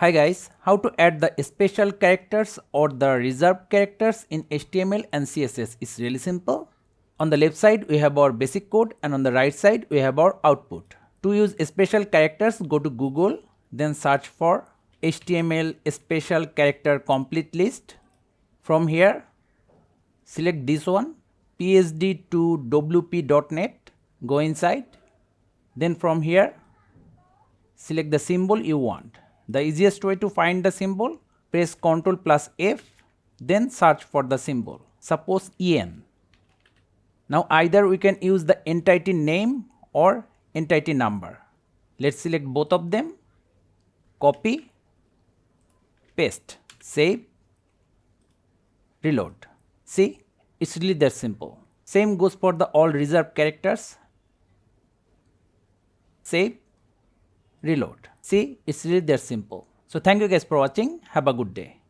Hi guys, how to add the special characters or the reserved characters in HTML and CSS is really simple. On the left side we have our basic code and on the right side we have our output. To use special characters, go to Google, then search for HTML special character complete list. From here select this one, PSD to wp.net, go inside, then from here select the symbol you want. The easiest way to find the symbol, press Ctrl plus F, then search for the symbol, suppose EN. Now either we can use the entity name or entity number. Let's select both of them, copy, paste, save, reload. See, it's really that simple. Same goes for the all reserved characters. Save, reload. See, it's really that simple. So thank you guys for watching. Have a good day.